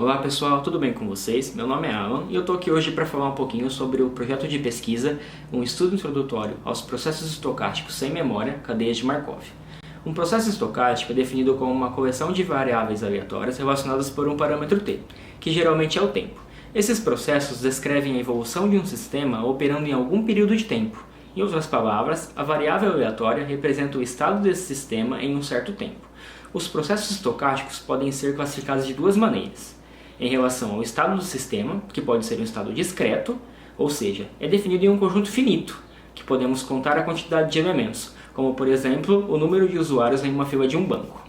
Olá pessoal, tudo bem com vocês? Meu nome é Alan e eu estou aqui hoje para falar um pouquinho sobre o projeto de pesquisa, um estudo introdutório aos processos estocásticos sem memória, cadeias de Markov. Um processo estocástico é definido como uma coleção de variáveis aleatórias relacionadas por um parâmetro t, que geralmente é o tempo. Esses processos descrevem a evolução de um sistema operando em algum período de tempo. Em outras palavras, a variável aleatória representa o estado desse sistema em um certo tempo. Os processos estocásticos podem ser classificados de duas maneiras. Em relação ao estado do sistema, que pode ser um estado discreto, ou seja, é definido em um conjunto finito, que podemos contar a quantidade de elementos, como por exemplo, o número de usuários em uma fila de um banco.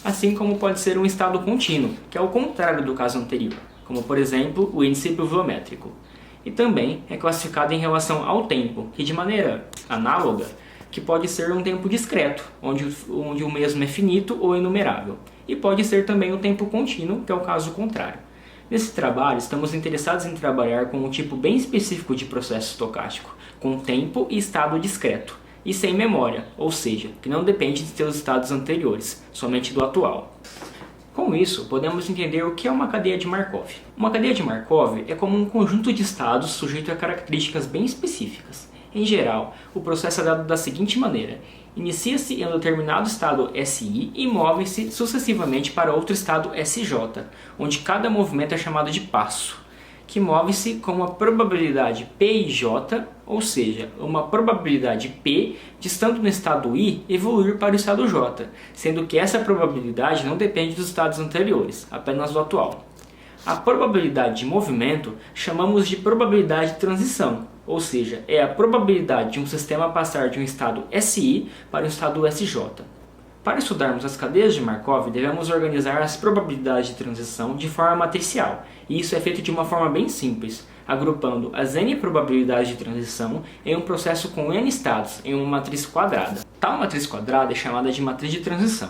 Assim como pode ser um estado contínuo, que é o contrário do caso anterior, como por exemplo, o índice pluviométrico. E também é classificado em relação ao tempo, que de maneira análoga, que pode ser um tempo discreto, onde o mesmo é finito ou inumerável, e pode ser também o tempo contínuo, que é o caso contrário. Nesse trabalho, estamos interessados em trabalhar com um tipo bem específico de processo estocástico, com tempo e estado discreto, e sem memória, ou seja, que não depende de seus estados anteriores, somente do atual. Com isso, podemos entender o que é uma cadeia de Markov. Uma cadeia de Markov é como um conjunto de estados sujeito a características bem específicas. Em geral, o processo é dado da seguinte maneira: inicia-se em um determinado estado SI e move-se sucessivamente para outro estado SJ, onde cada movimento é chamado de passo, que move-se com uma probabilidade P e J, ou seja, uma probabilidade P de, estando no estado I, evoluir para o estado J, sendo que essa probabilidade não depende dos estados anteriores, apenas do atual. A probabilidade de movimento chamamos de probabilidade de transição, ou seja, é a probabilidade de um sistema passar de um estado SI para um estado SJ. Para estudarmos as cadeias de Markov, devemos organizar as probabilidades de transição de forma matricial, e isso é feito de uma forma bem simples, agrupando as n probabilidades de transição em um processo com n estados em uma matriz quadrada. Tal matriz quadrada é chamada de matriz de transição.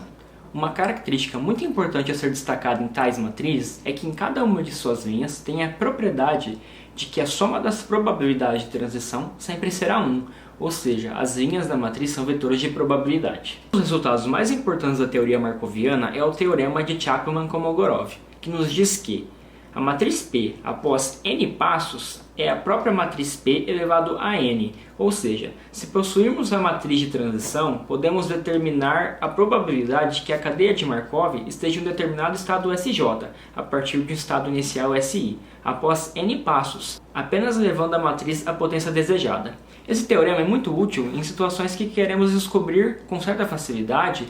Uma característica muito importante a ser destacada em tais matrizes é que em cada uma de suas linhas tem a propriedade de que a soma das probabilidades de transição sempre será 1, ou seja, as linhas da matriz são vetores de probabilidade. Um dos resultados mais importantes da teoria markoviana é o teorema de Chapman-Kolmogorov, que nos diz que a matriz P após n passos é a própria matriz P elevado a n, ou seja, se possuirmos a matriz de transição, podemos determinar a probabilidade de que a cadeia de Markov esteja em um determinado estado SJ, a partir de um estado inicial SI, após n passos, apenas elevando a matriz à potência desejada. Esse teorema é muito útil em situações que queremos descobrir com certa facilidade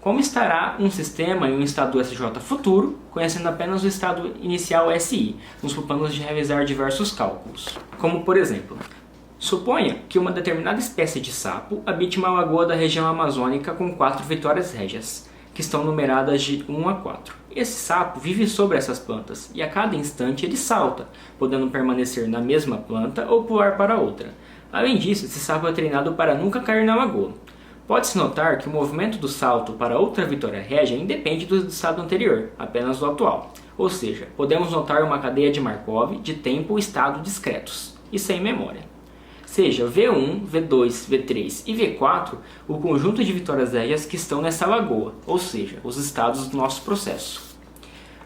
como estará um sistema em um estado SJ futuro, conhecendo apenas o estado inicial SI, nos planos de realizar diversos cálculos. Como por exemplo, suponha que uma determinada espécie de sapo habite uma lagoa da região amazônica com 4 vitórias régias, que estão numeradas de 1 a 4. Esse sapo vive sobre essas plantas e a cada instante ele salta, podendo permanecer na mesma planta ou pular para outra. Além disso, esse sapo é treinado para nunca cair na lagoa. Pode-se notar que o movimento do salto para outra vitória régia independe do estado anterior, apenas do atual. Ou seja, podemos notar uma cadeia de Markov de tempo e estado discretos, e sem memória. Seja V1, V2, V3 e V4 o conjunto de vitórias régias que estão nessa lagoa, ou seja, os estados do nosso processo.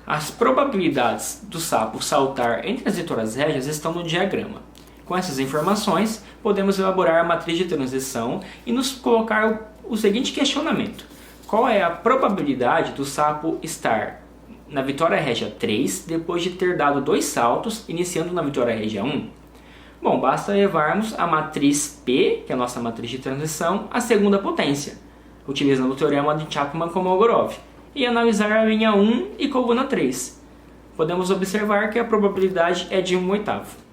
As probabilidades do sapo saltar entre as vitórias régias estão no diagrama. Com essas informações, podemos elaborar a matriz de transição e nos colocar o seguinte questionamento: qual é a probabilidade do sapo estar na vitória régia 3 depois de ter dado 2 saltos, iniciando na vitória régia 1? Bom, basta levarmos a matriz P, que é a nossa matriz de transição, à segunda potência, utilizando o teorema de Chapman-Kolmogorov, e analisar a linha 1 e coluna 3. Podemos observar que a probabilidade é de 1/8.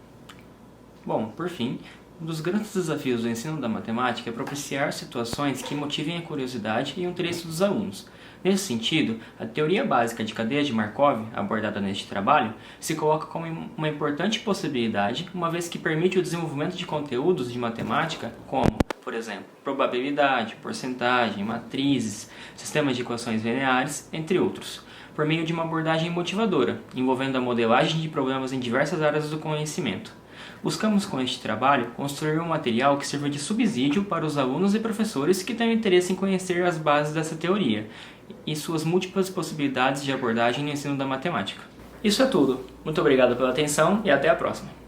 Bom, por fim, um dos grandes desafios do ensino da matemática é propiciar situações que motivem a curiosidade e o interesse dos alunos. Nesse sentido, a teoria básica de cadeia de Markov, abordada neste trabalho, se coloca como uma importante possibilidade, uma vez que permite o desenvolvimento de conteúdos de matemática como, por exemplo, probabilidade, porcentagem, matrizes, sistemas de equações lineares, entre outros, por meio de uma abordagem motivadora, envolvendo a modelagem de problemas em diversas áreas do conhecimento. Buscamos com este trabalho construir um material que sirva de subsídio para os alunos e professores que tenham interesse em conhecer as bases dessa teoria e suas múltiplas possibilidades de abordagem no ensino da matemática. Isso é tudo. Muito obrigado pela atenção e até a próxima.